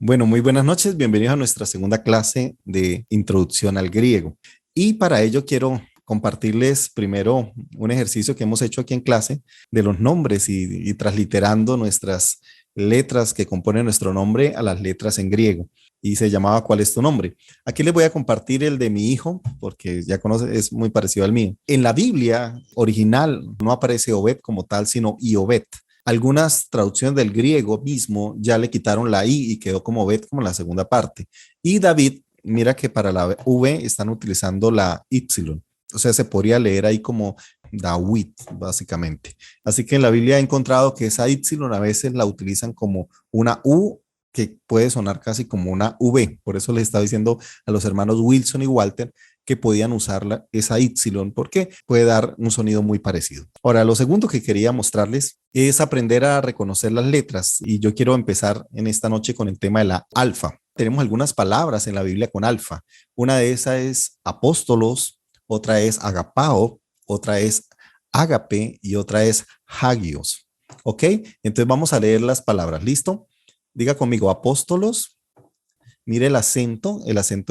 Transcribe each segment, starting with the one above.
Bueno, muy buenas noches, bienvenidos a nuestra segunda clase de Introducción al Griego. Y para ello quiero compartirles primero un ejercicio que hemos hecho aquí en clase de los nombres y transliterando nuestras letras que componen nuestro nombre a las letras en griego. Y se llamaba ¿Cuál es tu nombre? Aquí les voy a compartir el de mi hijo, porque ya conoce, es muy parecido al mío. En la Biblia original no aparece Obed como tal, sino Iobed. Algunas traducciones del griego mismo ya le quitaron la I y quedó como Bet, como la segunda parte. Y David, mira que para la V están utilizando la Y. O sea, se podría leer ahí como David, básicamente. Así que en la Biblia he encontrado que esa Y a veces la utilizan como una U que puede sonar casi como una V. Por eso les estaba diciendo a los hermanos Wilson y Walter que podían usar esa Y porque puede dar un sonido muy parecido. Ahora, lo segundo que quería mostrarles es aprender a reconocer las letras y yo quiero empezar en esta noche con el tema de la alfa. Tenemos algunas palabras en la Biblia con alfa. Una de esas es apóstolos, otra es agapao, otra es ágape y otra es hagios. ¿Ok? Entonces vamos a leer las palabras. ¿Listo? Diga conmigo apóstolos. Mire el acento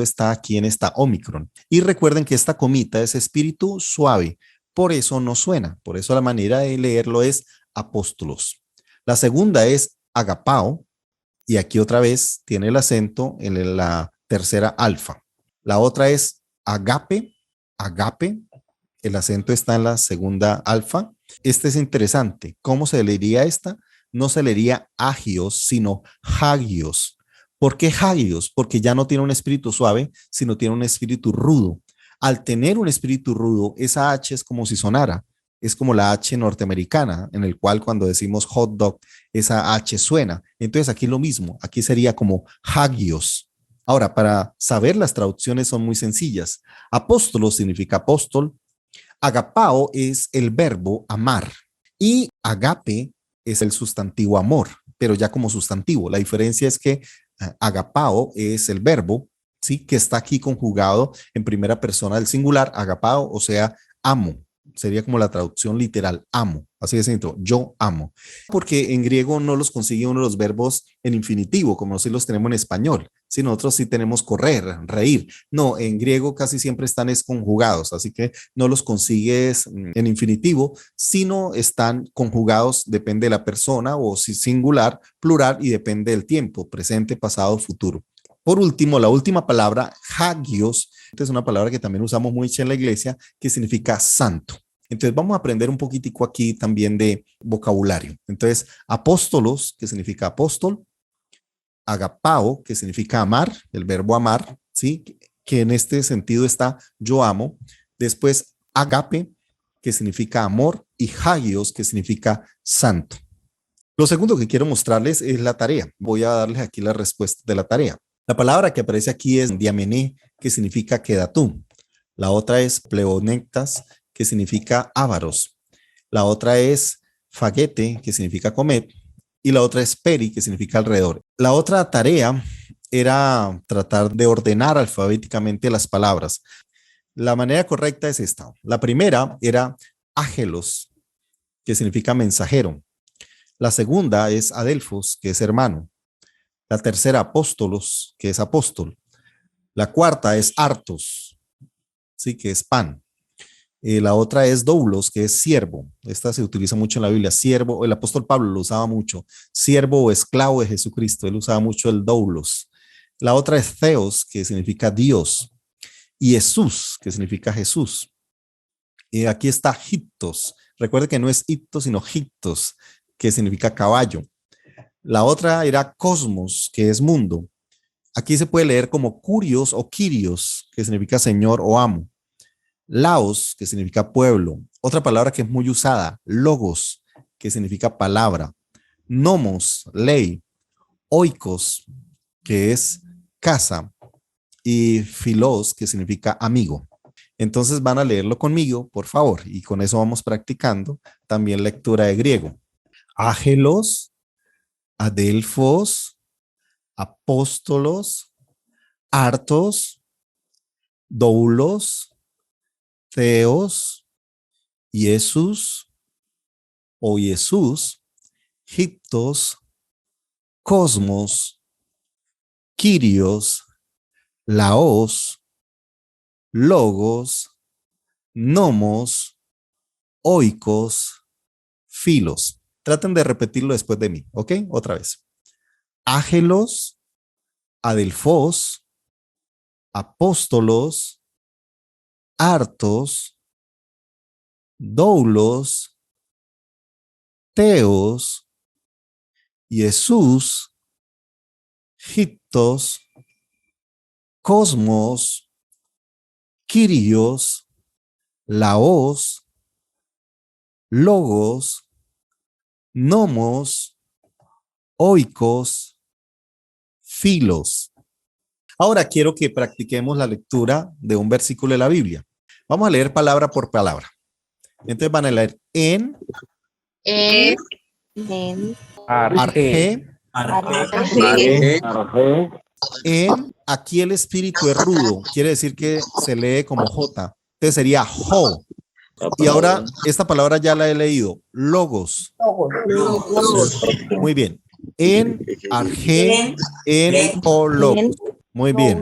está aquí en esta Omicron. Y recuerden que esta comita es espíritu suave, por eso no suena, por eso la manera de leerlo es apóstolos. La segunda es agapao, y aquí otra vez tiene el acento en la tercera alfa. La otra es agape, agape, el acento está en la segunda alfa. Este es interesante. ¿Cómo se leería esta? No se leería agios, sino hagios. ¿Por qué hagios? Porque ya no tiene un espíritu suave, sino tiene un espíritu rudo. Al tener un espíritu rudo, esa H es como si sonara. Es como la H norteamericana, en el cual cuando decimos hot dog, esa H suena. Entonces aquí lo mismo, aquí sería como hagios. Ahora, para saber las traducciones son muy sencillas. Apóstolo significa apóstol, agapao es el verbo amar y agape es el sustantivo amor, pero ya como sustantivo. La diferencia es que agapao es el verbo, ¿sí? Que está aquí conjugado en primera persona del singular, agapao, o sea, amo. Sería como la traducción literal, amo. Así de sencillo, yo amo. Porque en griego no los consigue uno de los verbos en infinitivo, como si los tenemos en español. Si nosotros sí tenemos correr, reír. No, en griego casi siempre están conjugados, así que no los consigues en infinitivo, sino están conjugados, depende de la persona, o si singular, plural, y depende del tiempo, presente, pasado, futuro. Por último, la última palabra, hagios, es una palabra que también usamos mucho en la iglesia, que significa santo. Entonces vamos a aprender un poquitico aquí también de vocabulario. Entonces, apóstolos, que significa apóstol, agapao, que significa amar, el verbo amar, ¿sí? Que en este sentido está yo amo. Después, agape, que significa amor, y hagios, que significa santo. Lo segundo que quiero mostrarles es la tarea. Voy a darles aquí la respuesta de la tarea. La palabra que aparece aquí es diamené, que significa queda tú. La otra es pleonectas, que significa ávaros. La otra es faguete, que significa comer. Y la otra es peri, que significa alrededor. La otra tarea era tratar de ordenar alfabéticamente las palabras. La manera correcta es esta. La primera era ágelos, que significa mensajero. La segunda es adelfos, que es hermano. La tercera, apóstolos, que es apóstol. La cuarta es hartos, sí, que es pan. La otra es doulos, que es siervo. Esta se utiliza mucho en la Biblia. Siervo, el apóstol Pablo lo usaba mucho. Siervo o esclavo de Jesucristo. Él usaba mucho el doulos. La otra es theos, que significa Dios. Y Jesús, que significa Jesús. Y aquí está Hiptos. Recuerde que no es Hiptos, sino Hiptos, que significa caballo. La otra era cosmos, que es mundo. Aquí se puede leer como curios o quirios, que significa señor o amo. Laos, que significa pueblo. Otra palabra que es muy usada, logos, que significa palabra. Nomos, ley. Oikos, que es casa. Y filos, que significa amigo. Entonces van a leerlo conmigo, por favor, y con eso vamos practicando también lectura de griego. Ágelos, adelfos, apóstolos, hartos, doulos, theos, Jesús o Jesús, Hiptos, cosmos, Kyrios, laos, logos, nomos, oikos, filos. Traten de repetirlo después de mí, ¿ok? Otra vez. Ágelos, adelfos, apóstolos, artos, doulos, teos, Jesús, Hictos, cosmos, Kyrios, laos, logos, nomos, oikos, filos. Ahora quiero que practiquemos la lectura de un versículo de la Biblia. Vamos a leer palabra por palabra. Entonces van a leer en, En, arge, arge, en. Aquí el espíritu es rudo, quiere decir que se lee como J. Entonces sería jo. Y ahora esta palabra ya la he leído, logos. Muy bien. En, arge, en o logos. Muy bien.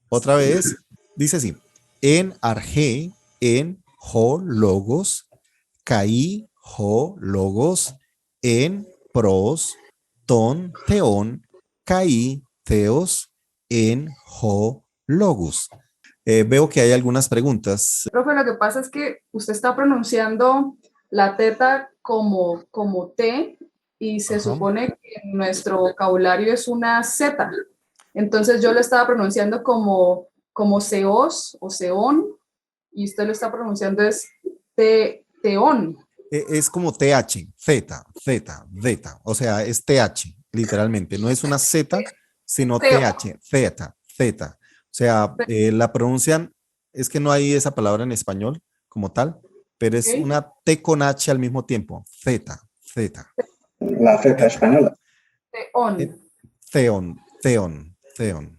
Otra vez, dice así. En arge, en jo logos, caí jo logos, en pros, ton, teón, caí teos, en jo logos. Veo que hay algunas preguntas. Profe, lo que pasa es que usted está pronunciando la teta como T y se supone que en nuestro vocabulario es una Z. Entonces yo lo estaba pronunciando como seos o seón y usted lo está pronunciando es teón. Es como TH, Z, Z, Z. O sea, es TH, literalmente. No es una Z, sino TH, Z, Z. O sea, la pronuncian, es que no hay esa palabra en español como tal, pero es una T con H al mismo tiempo. Z, Z. La Z española. Teón. Theon.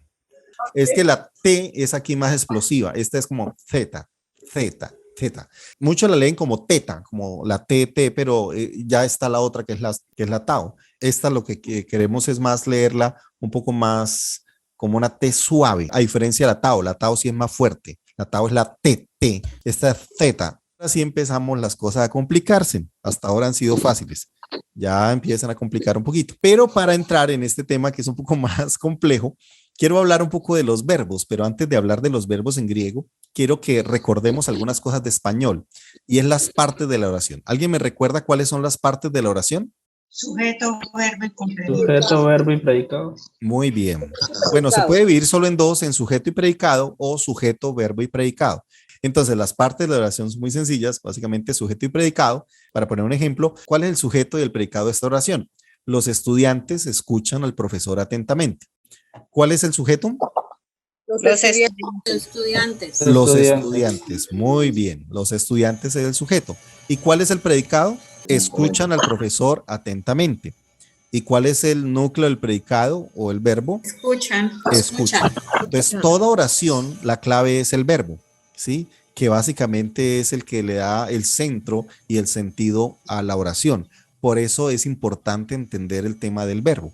Es que la T es aquí más explosiva. Esta es como Z, Z, Z. Muchos la leen como teta, como la TT, pero ya está la otra que es la tau. Esta lo que queremos es más leerla un poco más como una T suave, a diferencia de la tau sí es más fuerte. La tau es la TT, esta es Z. Así empezamos las cosas a complicarse. Hasta ahora han sido fáciles. Ya empiezan a complicar un poquito. Pero para entrar en este tema que es un poco más complejo, quiero hablar un poco de los verbos, pero antes de hablar de los verbos en griego, quiero que recordemos algunas cosas de español y es las partes de la oración. ¿Alguien me recuerda cuáles son las partes de la oración? sujeto, verbo y complemento. Sujeto, verbo y predicado. Muy bien. Bueno, se puede dividir solo en dos, en sujeto y predicado o sujeto, verbo y predicado. Entonces, las partes de la oración son muy sencillas, básicamente sujeto y predicado. Para poner un ejemplo, ¿cuál es el sujeto y el predicado de esta oración? Los estudiantes escuchan al profesor atentamente. ¿Cuál es el sujeto? Los estudiantes. Los estudiantes. Muy bien. Los estudiantes es el sujeto. ¿Y cuál es el predicado? Escuchan al profesor atentamente. ¿Y cuál es el núcleo del predicado o el verbo? Escuchan. Entonces, toda oración, la clave es el verbo, ¿sí? Que básicamente es el que le da el centro y el sentido a la oración. Por eso es importante entender el tema del verbo.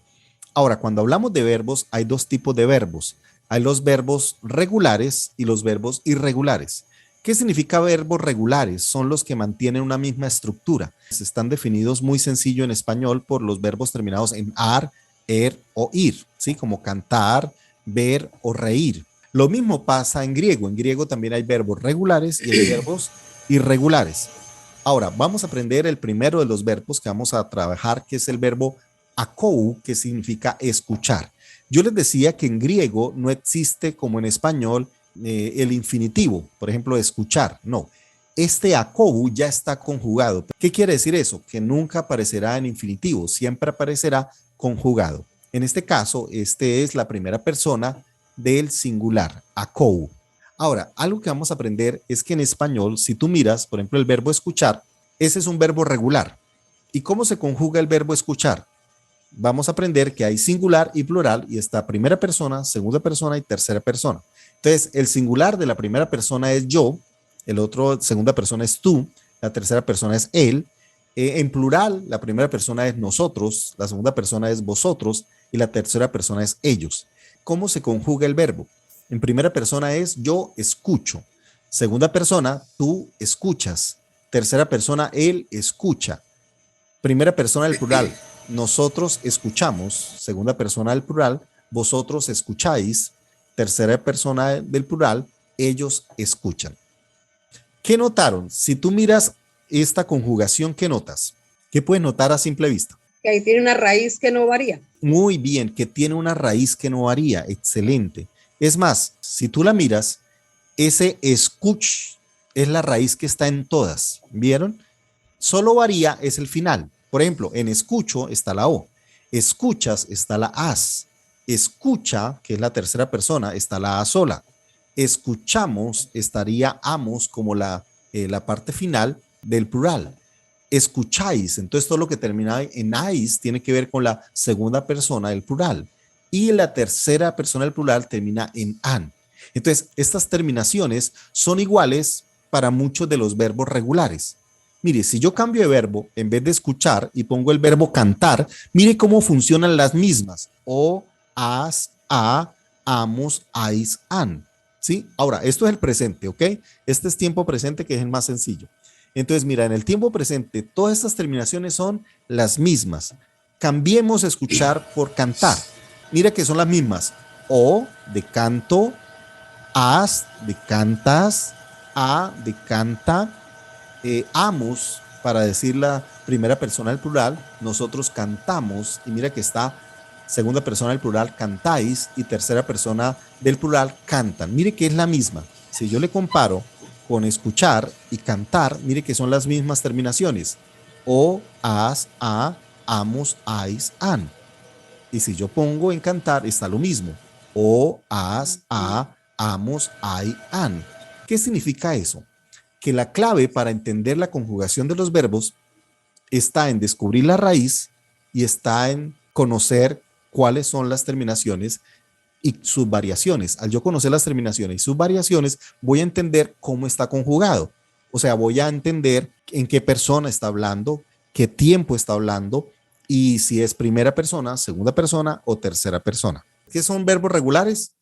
Ahora, cuando hablamos de verbos, hay dos tipos de verbos. Hay los verbos regulares y los verbos irregulares. ¿Qué significa verbos regulares? Son los que mantienen una misma estructura. Están definidos muy sencillo en español por los verbos terminados en ar, o ir, ¿sí? Como cantar, ver o reír. Lo mismo pasa en griego. En griego también hay verbos regulares y hay verbos irregulares. Ahora, vamos a aprender el primero de los verbos que vamos a trabajar, que es el verbo akou, que significa escuchar. Yo les decía que en griego no existe como en español el infinitivo, por ejemplo, escuchar. No, este akou ya está conjugado. ¿Qué quiere decir eso? Que nunca aparecerá en infinitivo, siempre aparecerá conjugado. En este caso, este es la primera persona del singular, akou. Ahora, algo que vamos a aprender es que en español, si tú miras, por ejemplo, el verbo escuchar, ese es un verbo regular. ¿Y cómo se conjuga el verbo escuchar? Vamos a aprender que hay singular y plural y está primera persona, segunda persona y tercera persona. Entonces, el singular de la primera persona es yo, el otro segunda persona es tú, la tercera persona es él. En plural, la primera persona es nosotros, la segunda persona es vosotros y la tercera persona es ellos. cómo se conjuga el verbo. En primera persona es yo escucho. Segunda persona, tú escuchas. Tercera persona, él escucha. Primera persona del plural, nosotros escuchamos. Segunda persona del plural, vosotros escucháis. Tercera persona del plural, ellos escuchan. ¿Qué notaron? Si tú miras esta conjugación, ¿qué notas? ¿Qué puedes notar a simple vista? Que ahí tiene una raíz que no varía. Muy bien, que tiene una raíz que no varía. Excelente. Es más, si tú la miras, ese escuch es la raíz que está en todas. ¿Vieron? Solo varía es el final. Por ejemplo, en escucho está la O. Escuchas está la as. Escucha, que es la tercera persona, está la A sola. Escuchamos estaría amos como la parte final del plural. Escucháis, entonces todo lo que termina en ais tiene que ver con la segunda persona del plural. Y la tercera persona del plural termina en an. Entonces, estas terminaciones son iguales para muchos de los verbos regulares. Mire, si yo cambio de verbo, en vez de escuchar y pongo el verbo cantar, mire cómo funcionan las mismas. O, as, a, amos, ais, an. ¿Sí? Ahora, esto es el presente, ¿ok? Este es tiempo presente, que es el más sencillo. Entonces, mira, en el tiempo presente, todas estas terminaciones son las mismas. Cambiemos escuchar por cantar. Mira que son las mismas. O, de canto, as, de cantas, a, de canta, amos, para decir la primera persona del plural, nosotros cantamos, y mira que está segunda persona del plural, cantáis, y tercera persona del plural, cantan. Mire que es la misma. Si yo le comparo con escuchar y cantar, mire que son las mismas terminaciones. O, as, a, amos, ais, an. Y si yo pongo en cantar, está lo mismo. O, as, a, amos, ai, an. ¿Qué significa eso? Que la clave para entender la conjugación de los verbos está en descubrir la raíz y está en conocer cuáles son las terminaciones y sus variaciones. Al yo conocer las terminaciones y sus variaciones, voy a entender cómo está conjugado. O sea, voy a entender en qué persona está hablando, qué tiempo está hablando y si es primera persona, segunda persona o tercera persona. ¿Qué son verbos regulares?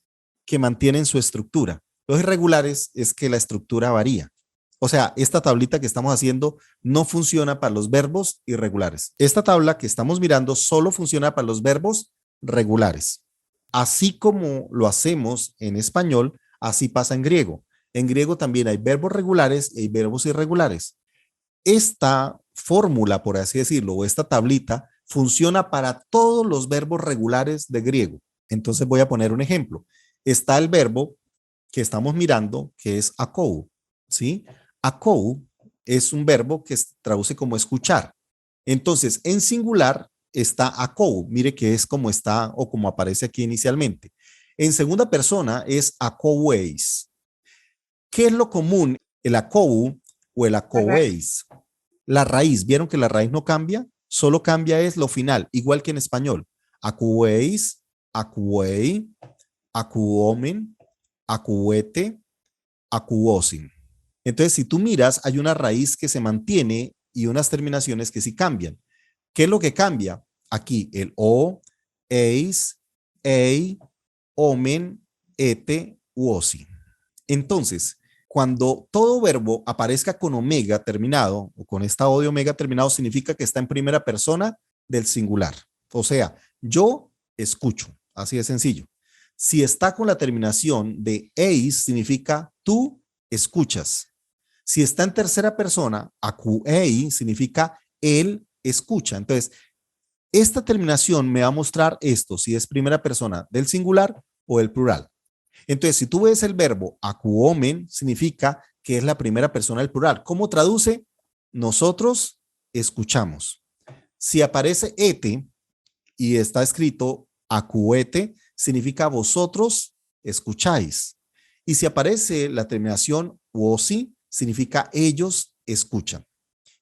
Que mantienen su estructura. Los irregulares es que la estructura varía. O sea, esta tablita que estamos haciendo no funciona para los verbos irregulares. Esta tabla que estamos mirando solo funciona para los verbos regulares. Así como lo hacemos en español, así pasa en griego. En griego también hay verbos regulares y hay verbos irregulares. Esta fórmula, por así decirlo, o esta tablita, funciona para todos los verbos regulares de griego. Entonces voy a poner un ejemplo. Está el verbo que estamos mirando, que es akou, ¿sí? Akou es un verbo que se traduce como escuchar. Entonces, en singular está akou. Mire que es como está o como aparece aquí inicialmente. En segunda persona es akoueis. ¿Qué es lo común? El akou o el akoueis. La raíz. ¿Vieron que la raíz no cambia? Solo cambia es lo final, igual que en español. Akoueis, akuei, akuomen, akuete, akuosin. Entonces, si tú miras, hay una raíz que se mantiene y unas terminaciones que sí cambian. ¿Qué es lo que cambia? Aquí el o, eis, ei, omen, ete, uosi. Entonces, cuando todo verbo aparezca con omega terminado o con esta o de omega terminado, significa que está en primera persona del singular. O sea, yo escucho, así de sencillo. Si está con la terminación de eis, significa tú escuchas. Si está en tercera persona, akuei, significa él escucha. Entonces, esta terminación me va a mostrar esto, si es primera persona del singular o del plural. Entonces, si tú ves el verbo akuomen, significa que es la primera persona del plural. ¿Cómo traduce? Nosotros escuchamos. Si aparece ete y está escrito akuete, significa vosotros escucháis. Y si aparece la terminación uosi, significa ellos escuchan.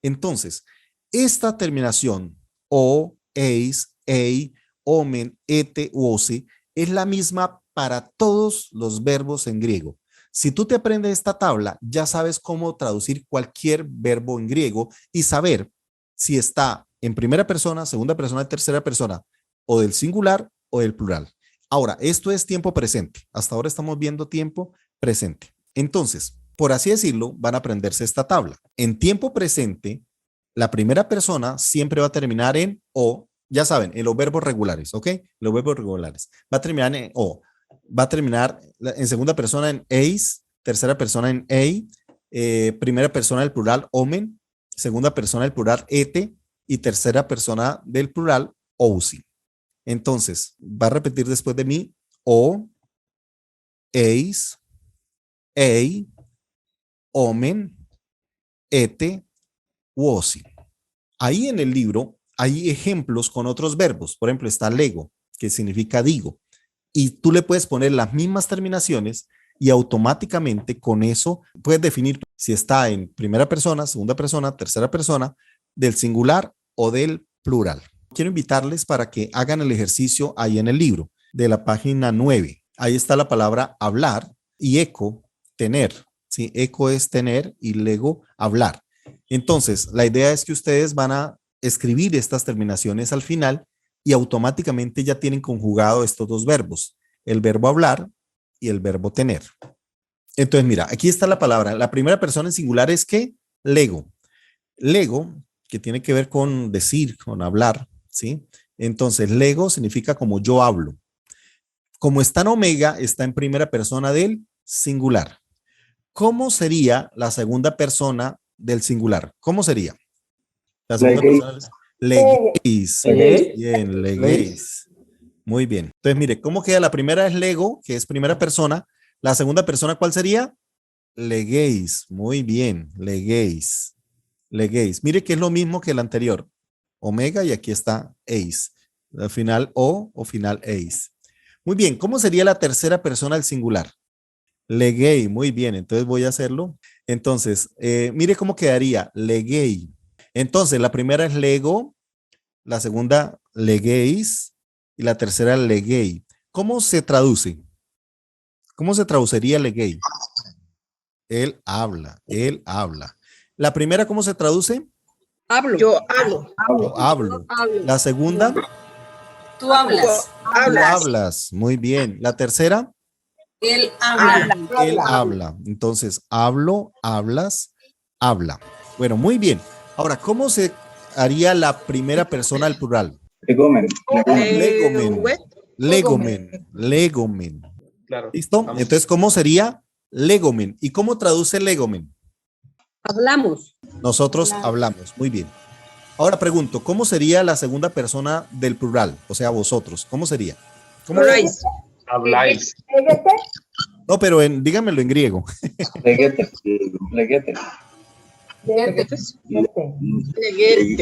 Entonces, esta terminación o, eis, ei, omen, ete, uosi es la misma para todos los verbos en griego. Si tú te aprendes esta tabla, ya sabes cómo traducir cualquier verbo en griego y saber si está en primera persona, segunda persona, tercera persona, o del singular o del plural. Ahora, esto es tiempo presente. Hasta ahora estamos viendo tiempo presente. Entonces, por así decirlo, van a aprenderse esta tabla. En tiempo presente, la primera persona siempre va a terminar en o, ya saben, en los verbos regulares, ¿ok? Los verbos regulares. Va a terminar en o, va a terminar en segunda persona en eis, tercera persona en ei, primera persona del plural omen, segunda persona del plural ete y tercera persona del plural ousi. Entonces, va a repetir después de mí o, eis, ei, omen, ete, uosi. Ahí en el libro hay ejemplos con otros verbos. Por ejemplo, está lego, que significa digo. Y tú le puedes poner las mismas terminaciones y automáticamente con eso puedes definir si está en primera persona, segunda persona, tercera persona, del singular o del plural. Quiero invitarles para que hagan el ejercicio ahí en el libro de la página 9. Ahí está la palabra hablar y eco, tener. ¿Sí? Eco es tener y lego, hablar. Entonces, la idea es que ustedes van a escribir estas terminaciones al final y automáticamente ya tienen conjugado estos dos verbos, el verbo hablar y el verbo tener. Entonces, mira, aquí está la palabra. La primera persona en singular es ¿qué? Lego. Lego, que tiene que ver con decir, con hablar, ¿sí? Entonces, lego significa como yo hablo. Como está en omega, está en primera persona del singular. ¿Cómo sería la segunda persona del singular? ¿Cómo sería? La segunda persona. Leguéis. Bien, leguéis. Muy bien. Entonces, mire, ¿cómo queda? La primera es lego, que es primera persona. La segunda persona, ¿cuál sería? Leguéis. Muy bien, leguéis. Leguéis. Mire que es lo mismo que el anterior. Omega y aquí está eis. Al final o final eis. Muy bien, ¿cómo sería la tercera persona del singular? Leguei, muy bien, entonces voy a hacerlo. Entonces, mire cómo quedaría, leguei. Entonces, la primera es lego, la segunda legueis y la tercera leguei. ¿Cómo se traduce? ¿Cómo se traduciría leguei? Él habla, él habla. La primera, ¿cómo se traduce? Hablo. Yo hablo. Yo hablo. La segunda, Tú hablas. tú hablas. Muy bien. La tercera, Él habla. él habla. Entonces, hablo, hablas, habla. Bueno, muy bien. Ahora, ¿cómo se haría la primera persona del plural? Legomen. Legomen. Legomen. Legomen. Claro. ¿Listo? Vamos. Entonces, ¿cómo sería legomen? ¿Y cómo traduce legomen? Hablamos. Nosotros hablamos. Muy bien. Ahora pregunto, ¿cómo sería la segunda persona del plural? O sea, vosotros. ¿Cómo sería? ¿Cómo Habláis. Habláis. No, pero dígamelo en griego. Legete. Legete. Legete.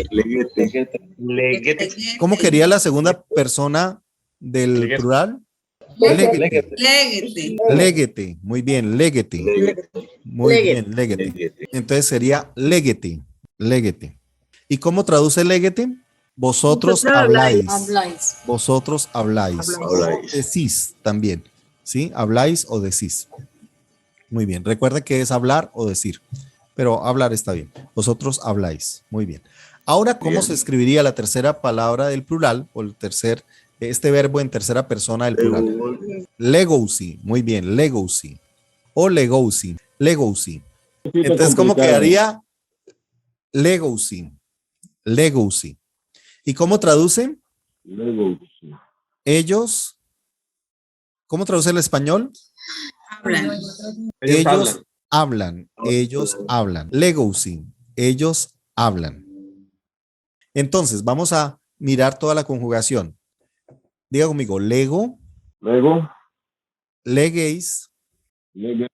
Leguete. ¿Cómo quería la segunda persona del Leguete. plural? Legete. Léguete. Léguete. Muy bien, léguete. Muy bien, léguete. Legete. Entonces sería léguete. Léguete. ¿Y cómo traduce léguete? Vosotros habláis. Habláis. Vosotros habláis. Habláis. Decís también. ¿Sí? Habláis o decís. Muy bien. Recuerda que es hablar o decir. Pero hablar está bien. Vosotros habláis. Muy bien. Ahora, ¿cómo Bien. se escribiría la tercera palabra del plural o el tercer, este verbo en tercera persona del plural? Legousi. Muy bien. Legousi. O legousi. Legousi. Entonces, ¿cómo quedaría? Legousi. Legousi. ¿Y cómo traducen? Ellos. ¿Cómo traduce el español? Hablan. Ellos hablan. Ellos hablan. Legousi. Ellos hablan. Entonces, vamos a mirar toda la conjugación. Diga conmigo, lego, Luego, legueis, legei,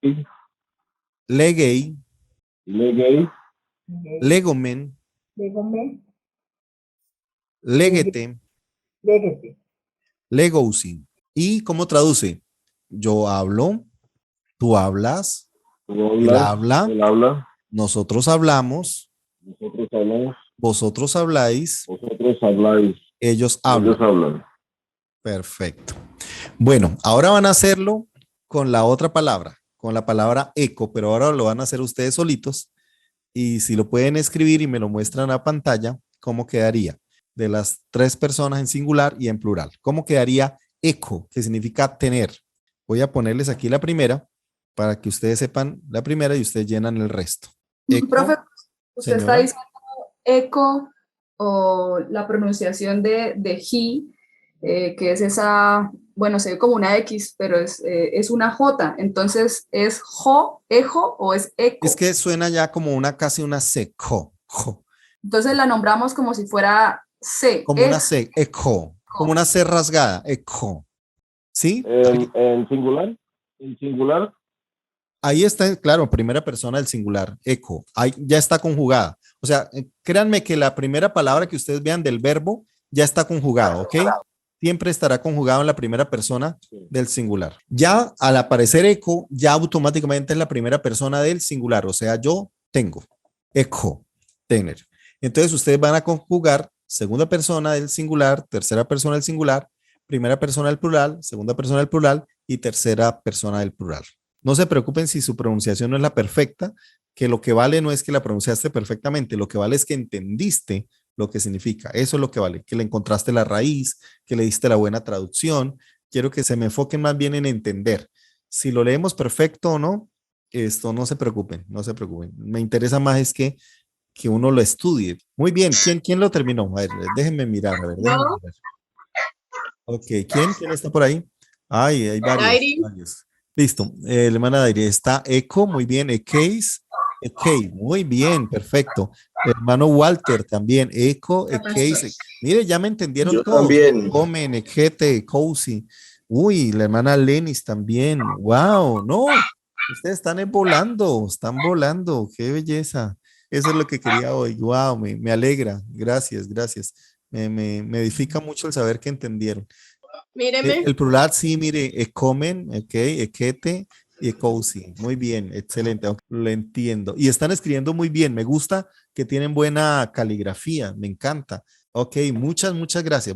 legei, legei, legomen, legete, legousi. ¿Y cómo traduce? Yo hablo, tú hablas, tú él hablas, habla, él habla, nosotros hablamos, nosotros hablamos, vosotros habláis, vosotros habláis, ellos ellos hablan. hablan. Perfecto. Bueno, ahora van a hacerlo con la otra palabra, con la palabra eco, pero ahora lo van a hacer ustedes solitos. Y si lo pueden escribir y me lo muestran a pantalla, ¿cómo quedaría? De las tres personas en singular y en plural. ¿Cómo quedaría eco, que significa tener. Voy a ponerles aquí la primera para que ustedes sepan la primera y ustedes llenan el resto. Eco, Profe, usted está señora. diciendo eco o la pronunciación de he, que es esa, bueno, se ve como una X, pero es una J. Entonces, ¿es jo, ejo o es eco? Es que suena ya como casi una C, jo, jo, Entonces la nombramos como si fuera C. como una C, eco, como una C rasgada, eco. ¿Sí? En singular. En singular. Ahí está, claro, primera persona del singular, eco. Ahí ya está conjugada. O sea, créanme que la primera palabra que ustedes vean del verbo ya está conjugada, ¿ok? Siempre estará conjugado en la primera persona del singular. Ya al aparecer eco, ya automáticamente es la primera persona del singular. O sea, yo tengo, eco, tener. Entonces ustedes van a conjugar segunda persona del singular, tercera persona del singular, primera persona del plural, segunda persona del plural y tercera persona del plural. No se preocupen si su pronunciación no es la perfecta, que lo que vale no es que la pronunciaste perfectamente, lo que vale es que entendiste lo que significa. Eso es lo que vale, que le encontraste la raíz, que le diste la buena traducción. Quiero que se me enfoquen más bien en entender. Si lo leemos perfecto o no, esto no se preocupen, no se preocupen. Me interesa más es que uno lo estudie. Muy bien, ¿quién lo terminó? A ver, déjenme mirar, a ver, déjenme mirar. Ok, ¿quién está por ahí? Ay, hay varios. Listo, hermana Dairi, está Eco, muy bien, Ekeis, Ekei, muy bien, perfecto. Hermano Walter también, Eco, Ekeis. Mire, ya me entendieron Yo todos. también. Comen, Ekete, Cozy. Uy, la hermana Lenis también. Wow, no, ustedes están volando, qué belleza. Eso es lo que quería hoy. Wow, me alegra. Gracias, gracias. Me edifica mucho el saber que entendieron. Míreme. El plural, sí, mire, comen, ok, equete y cozy. Muy bien, excelente, lo entiendo. Y están escribiendo muy bien, me gusta que tienen buena caligrafía, me encanta. Ok, muchas gracias.